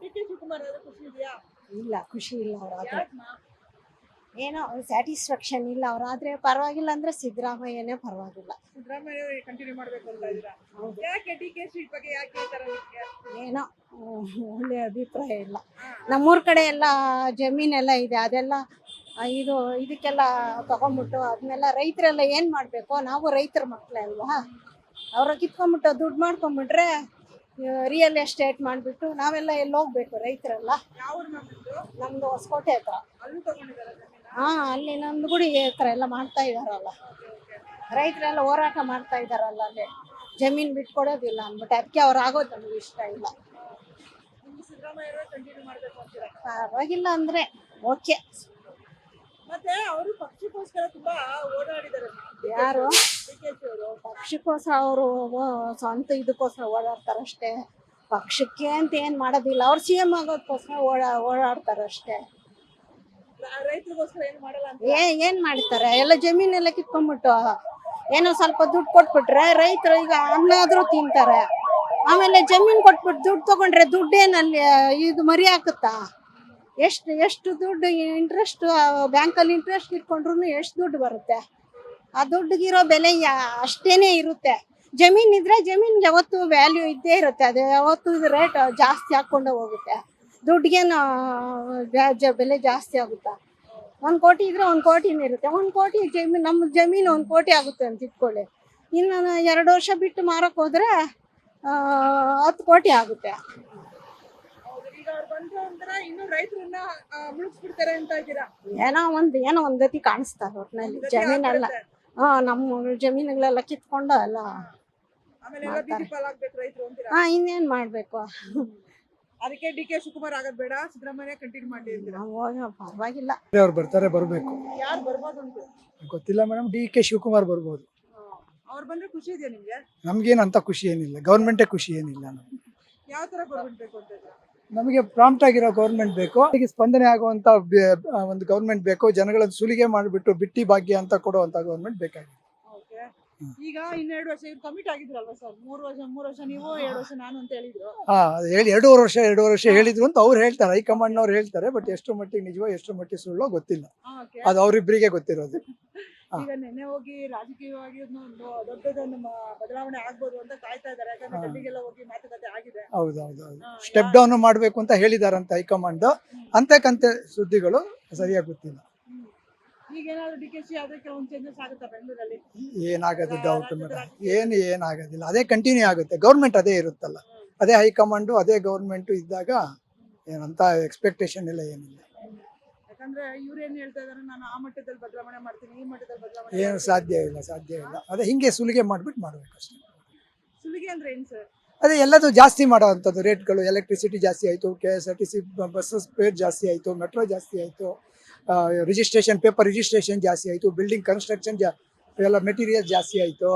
ಡಿ.ಕೆ ಶಿವಕುಮಾರ್ ಅವರ ಖುಷಿ ಇದೆಯಾ? ಇಲ್ಲ, ಖುಷಿ ಇಲ್ಲ ಅವರಾದ್ರೆ. ಯಾಕಮ್ಮ? ಏನೋ ಸ್ಯಾಟಿಸ್ಫ್ಯಾಕ್ಷನ್ ಇಲ್ಲ ಅವರಾದ್ರೆ. ಪರವಾಗಿಲ್ಲ ಅಂದ್ರೆ ಸಿದ್ದರಾಮಯ್ಯನೇ ಪರವಾಗಿಲ್ಲ. ಸಿದ್ದರಾಮಯ್ಯ ಕಂಟಿನ್ಯೂ ಮಾಡ್ಬೇಕು ಅಂತ ಇದ್ದೀರಾ? ಹೌದು. ಯಾಕೆ ಡಿ.ಕೆ ಶಿ ಬಗ್ಗೆ ಯಾಕೆ ಈ ತರ ನಿಮ್ಗೆ? ಏನೋ ಒಳ್ಳೆ ಅಭಿಪ್ರಾಯ ಇಲ್ಲ. ನಮ್ಮೂರ್ ಕಡೆ ಎಲ್ಲ ಜಮೀನೆಲ್ಲ ಇದೆ, ಅದೆಲ್ಲ ಇದಕ್ಕೆಲ್ಲ ತಗೊಂಡ್ಬಿಟ್ಟು ಅದನ್ನೆಲ್ಲ ರೈತರೆಲ್ಲ ಏನ್ ಮಾಡ್ಬೇಕು? ನಾವು ರೈತರ ಮಕ್ಳೇ ಅಲ್ವಾ? ಅವ್ರ ಕಿತ್ಕೊಂಡ್ಬಿಟ್ಟು ದುಡ್ಡು ಮಾಡ್ಕೊಂಡ್ಬಿಟ್ರೆ ರಿಯಲ್ ಎಸ್ಟೇಟ್ ಮಾಡ್ಬಿಟ್ಟು ನಾವೆಲ್ಲ ಎಲ್ಲಿ ಹೋಗ್ಬೇಕು ರೈತರೆಲ್ಲ? ಯಾವ ಊರು ನಮ್ದು? ನಮ್ದು ಹೊಸಕೋಟೆ ಹತ್ರ. ಅಲ್ಲೂ ತಗೊಂಡಿದ್ದಾರೆ ಜಮೀನ? ಅಲ್ಲಿ ನಂದಗುಡಿ ಹತ್ರ ಎಲ್ಲ ಮಾಡ್ತಾ ಇದಾರಲ್ಲ, ರೈತರೆಲ್ಲ ಹೋರಾಟ ಮಾಡ್ತಾ ಇದಾರಲ್ಲ, ಅಲ್ಲಿ ಜಮೀನ್ ಬಿಟ್ಕೊಡೋದಿಲ್ಲ ಅಂದ್ಬಿಟ್ಟು ಅದಕ್ಕೆ ಅವ್ರು ಆಗೋದು ನಮ್ಗೆ ಇಷ್ಟ ಇಲ್ಲ. ನಿಮ್ಗೆ ಸಿದ್ದರಾಮಯ್ಯ ಅವರೇ ಕಂಟಿನ್ಯೂ ಮಾಡ್ಬೇಕು ಅಂತೀರಾ? ಪರವಾಗಿಲ್ಲ ಅಂದ್ರೆ ಓಕೆ. ಮತ್ತೆ ಅವರು ಪಕ್ಷಕ್ಕೋಸ್ಕರ ತುಂಬಾ ಓಡಾಡಿದ್ದಾರೆ. ಯಾರು ಡಿ.ಕೆ ಶಿ ಅವರು ಪಕ್ಷಕ್ಕೋಸ್ಕರ ಅವರು ಸ್ವಂತ ಇದಕ್ಕೋಸ್ಕರ ಓಡಾಡ್ತಾರಷ್ಟೇ. ಪಕ್ಷಕ್ಕೆ ಅಂತ ಏನ್ ಮಾಡೋದಿಲ್ಲ. ಅವ್ರು CM ಆಗೋದಕ್ಕೋಸ್ಕರ ಓಡಾಡ್ತಾರಷ್ಟೇ. ರೈತರಿಗೋಸ್ಕರ ಏನು ಮಾಡಲ್ಲ ಅಂತ. ಏನ್ ಮಾಡ್ತಾರೆ? ಎಲ್ಲ ಜಮೀನೆಲ್ಲ ಕಿತ್ಕೊಂಡ್ಬಿಟ್ಟು ಏನೋ ಸ್ವಲ್ಪ ದುಡ್ಡು ಕೊಟ್ಬಿಟ್ರೆ ರೈತರು ಈಗ ಅನ್ನಾದ್ರೂ ತಿಂತಾರೆ. ಆಮೇಲೆ ಜಮೀನ್ ಕೊಟ್ಬಿಟ್ಟು ದುಡ್ಡು ತಗೊಂಡ್ರೆ ದುಡ್ಡೇನಲ್ಲಿ ಇದು ಮರಿ ಹಾಕುತ್ತಾ? ಎಷ್ಟು ದುಡ್ಡು ಇಂಟ್ರೆಸ್ಟ್, ಬ್ಯಾಂಕಲ್ಲಿ ಇಂಟ್ರೆಸ್ಟ್ ಇಟ್ಕೊಂಡ್ರು ಎಷ್ಟು ದುಡ್ಡು ಬರುತ್ತೆ? ಆ ದುಡ್ಡಿಗಿರೋ ಬೆಲೆ ಅಷ್ಟೇನೆ ಇರುತ್ತೆ. ಜಮೀನ್ ಇದ್ರೆ ಜಮೀನ್ಗೆ ಯಾವತ್ತು ವ್ಯಾಲ್ಯೂ ಇದ್ದೇ ಇರುತ್ತೆ. ಅದು ಯಾವತ್ತು ರೇಟ್ ಜಾಸ್ತಿ ಹಾಕ್ಕೊಂಡು ಹೋಗುತ್ತೆ. ದುಡ್ಡಿಗೇನು ಬೆಲೆ ಜಾಸ್ತಿ ಆಗುತ್ತಾ? 1 ಕೋಟಿ ಇದ್ರೆ 1 ಕೋಟಿನೇ ಇರುತ್ತೆ. 1 ಕೋಟಿ ಜಮೀನು, ನಮ್ಮ ಜಮೀನು 1 ಕೋಟಿ ಆಗುತ್ತೆ ಅಂತ ಇಟ್ಕೊಳ್ಳಿ. ಇನ್ನು 2 ವರ್ಷ ಬಿಟ್ಟು ಮಾರಕ್ ಹೋದ್ರೆ 10 ಕೋಟಿ ಆಗುತ್ತೆ. ಈಗ ಅವ್ರು ಬಂದ್ರು ಅಂದ್ರೆ ಇನ್ನು ರೈತರನ್ನ ಮುಳುಗಿಸ್ಬಿಡ್ತಾರೆ ಅಂತ ಇದ್ದೀರಾ? ಏನೋ ಒಂದ್ ಗತಿ ಕಾಣಿಸ್ತಾರೆ ಒಟ್ನಲ್ಲಿ. ಜಮೀನೆಲ್ಲ ನಮ್ಮ ಜಮೀನುಗಳೆಲ್ಲ ಕಿತ್ಕೊಂಡು ಎಲ್ಲ ಆಮೇಲೆ ಎಲ್ಲ ಬೀದಿ ಪಾಲಾಗ್ಬೇಕು ರೈತರು ಅಂತೀರಾ? ಇನ್ನೇನ್ ಮಾಡ್ಬೇಕು? ಅದಕ್ಕೆ ಡಿ.ಕೆ ಶಿವಕುಮಾರ್ ಆಗೋದ್ ಬೇಡ, ಸಿದ್ದರಾಮಯ್ಯ ಕಂಟಿನ್ಯೂ ಮಾಡಿ ಅಂತೀರಾ? ಪರವಾಗಿಲ್ಲ. ಅವ್ರು ಬರ್ತಾರೆ, ಬರಬೇಕು. ಯಾರು ಬರ್ಬೋದು ಅಂತ ಗೊತ್ತಿಲ್ಲ ಮೇಡಮ್. ಡಿ.ಕೆ ಶಿವಕುಮಾರ್ ಬರ್ಬೋದು. ಅವ್ರು ಬಂದ್ರೆ ಖುಷಿ ಇದೆಯಾ ನಿಮ್ಗೆ? ನಮ್ಗೇನು ಅಂತ ಖುಷಿ ಏನಿಲ್ಲ. ಗೌರ್ಮೆಂಟೇ ಖುಷಿ ಏನಿಲ್ಲ. ಯಾವ ತರ ಗೌರ್ಮೆಂಟ್ ಬೇಕು ಅಂತ ಇದ್ದೀರಾ? ನಮಗೆ ಪ್ರಾಂಪ್ಟ್ ಆಗಿರೋ ಗೌರ್ಮೆಂಟ್ ಬೇಕು. ಅದಕ್ಕೆ ಸ್ಪಂದನೆ ಆಗುವಂತ ಒಂದು ಗೌರ್ಮೆಂಟ್ ಬೇಕು. ಜನಗಳನ್ನ ಸುಲಿಗೆ ಮಾಡಿಬಿಟ್ಟು ಬಿಟ್ಟಿ ಭಾಗ್ಯ ಅಂತ ಕೊಡುವಂತ ಗೌರ್ಮೆಂಟ್ ಬೇಕಾಗಿದೆ. ಓಕೆ. ಈಗ 2 ವರ್ಷ ಇವ್ರು ಕಮಿಟ್ ಆಗಿದ್ರಲ್ವಾ ಸರ್? 3 ವರ್ಷ ನೀವು, 2 ವರ್ಷ ನಾನು ಅಂತ ಹೇಳಿದ್ರು. ಅದು ಹೇಳಿ 2.5 ವರ್ಷ ಹೇಳಿದ್ರು ಅಂತ ಅವ್ರು ಹೇಳ್ತಾರೆ, ಹೈಕಮಾಂಡ್ನವ್ರು ಹೇಳ್ತಾರೆ. ಬಟ್ ಎಷ್ಟು ಮಟ್ಟಿಗೆ ನಿಜವೋ ಎಷ್ಟು ಮಟ್ಟಿಗೆ ಸುಳ್ಳೋ ಗೊತ್ತಿಲ್ಲ. ಓಕೆ. ಅದು ಅವ್ರಿಬ್ರಿಗೆ ಗೊತ್ತಿರೋದು. ಈಗ ನೆನ್ನೆ ಹೋಗಿ ರಾಜಕೀಯವಾಗಿ ಒಂದು ದೊಡ್ಡದೊಂದು ಬದಲಾವಣೆ ಆಗ್ಬೋದು ಅಂತ ಕಾಯ್ತಾ ಇದ್ದಾರೆ. ಯಾಕಂದ್ರೆ ಡೆಲ್ಲಿಗೆಲ್ಲ ಹೋಗಿ ಮಾತುಕತೆ ಆಗಿದೆ. ಹೌದೌದು. ಸ್ಟೆಪ್ ಡೌನ್ ಮಾಡ್ಬೇಕು ಅಂತ ಹೇಳಿದಾರಂತ ಹೈಕಮಾಂಡ್. ಅಂತಕ್ಕಂತೆ ಸುದ್ದಿಗಳು ಸರಿಯಾಗಿ ಗೊತ್ತಿಲ್ಲ. ಈಗ ಏನಾದ್ರು ಡಿ.ಕೆ ಶಿ ಆದ್ರೆ ಕೆಲವೊಂದು ಚೇಂಜಸ್ ಆಗುತ್ತಾ ಬೆಂಗಳೂರಲ್ಲಿ? ಏನಾಗೋದು ಡೌಟ್ ಮೇಡಮ್. ಏನಾಗೋದಿಲ್ಲ. ಅದೇ ಕಂಟಿನ್ಯೂ ಆಗುತ್ತೆ. ಗೌರ್ಮೆಂಟ್ ಅದೇ ಇರುತ್ತಲ್ಲ, ಅದೇ ಹೈಕಮಾಂಡು, ಅದೇ ಗೌರ್ಮೆಂಟ್ ಇದ್ದಾಗ ಏನಂತ ಎಕ್ಸ್ಪೆಕ್ಟೇಷನ್ ಇಲ್ಲ, ಏನಿಲ್ಲ. ಯಾಕಂದ್ರೆ ಇವ್ರು ಏನ್ ಹೇಳ್ತಾ ಇದಾರೆ, ನಾನು ಆ ಮಟ್ಟದಲ್ಲಿ ಬದಲಾವಣೆ ಮಾಡ್ತೀನಿ, ಈ ಮಟ್ಟದಲ್ಲಿ ಬದಲಾವಣೆ ಏನು ಸಾಧ್ಯ ಇಲ್ಲ. ಅದೇ ಹಿಂಗೆ ಸುಲಿಗೆ ಮಾಡ್ಬಿಟ್ಟು ಮಾಡ್ಬೇಕು ಅಷ್ಟೇ. ಸುಲಿಗೆ ಅಂದ್ರೆ ಏನ್ ಸರ್? ಅದೇ ಎಲ್ಲದೂ ಜಾಸ್ತಿ ಮಾಡೋವಂಥದ್ದು ರೇಟ್ಗಳು. ಎಲೆಕ್ಟ್ರಿಸಿಟಿ ಜಾಸ್ತಿ ಆಯಿತು, KSRTC ಬಸ್ಸಸ್ ಫೇರ್ ಜಾಸ್ತಿ ಆಯಿತು, ಮೆಟ್ರೋ ಜಾಸ್ತಿ ಆಯಿತು, ಪೇಪರ್ ರಿಜಿಸ್ಟ್ರೇಷನ್ ಜಾಸ್ತಿ ಆಯಿತು, ಬಿಲ್ಡಿಂಗ್ ಕನ್ಸ್ಟ್ರಕ್ಷನ್ ಎಲ್ಲ ಮೆಟೀರಿಯಲ್ ಜಾಸ್ತಿ ಆಯಿತು.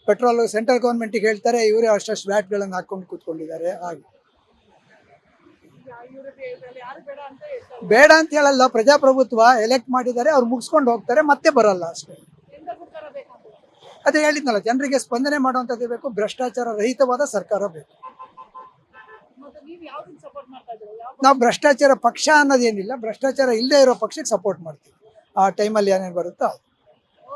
ಪೆಟ್ರೋಲ್ ಸೆಂಟ್ರಲ್ ಗೌರ್ಮೆಂಟಿಗೆ ಹೇಳ್ತಾರೆ, ಇವರೇ ಅಷ್ಟು ವ್ಯಾಟ್ಗಳನ್ನು ಹಾಕೊಂಡು ಕೂತ್ಕೊಂಡಿದ್ದಾರೆ. ಹಾಗೆ ಬೇಡ ಅಂತ ಹೇಳಲ್ಲ. ಪ್ರಜಾಪ್ರಭುತ್ವ ಎಲೆಕ್ಟ್ ಮಾಡಿದ್ದಾರೆ, ಅವ್ರು ಮುಗಿಸ್ಕೊಂಡು ಹೋಗ್ತಾರೆ, ಮತ್ತೆ ಬರಲ್ಲ ಅಷ್ಟೇ. ಅದೇ ಹೇಳಿದ್ನಲ್ಲ, ಜನರಿಗೆ ಸ್ಪಂದನೆ ಮಾಡುವಂಥದ್ದು ಬೇಕು. ಭ್ರಷ್ಟಾಚಾರ ರಹಿತವಾದ ಸರ್ಕಾರ ಬೇಕು. ನಾವು ಭ್ರಷ್ಟಾಚಾರ ಪಕ್ಷ ಅನ್ನೋದೇನಿಲ್ಲ, ಭ್ರಷ್ಟಾಚಾರ ಇಲ್ಲದೆ ಇರೋ ಪಕ್ಷಕ್ಕೆ ಸಪೋರ್ಟ್ ಮಾಡ್ತೀವಿ. ಆ ಟೈಮಲ್ಲಿ ಏನೇನು ಬರುತ್ತೋ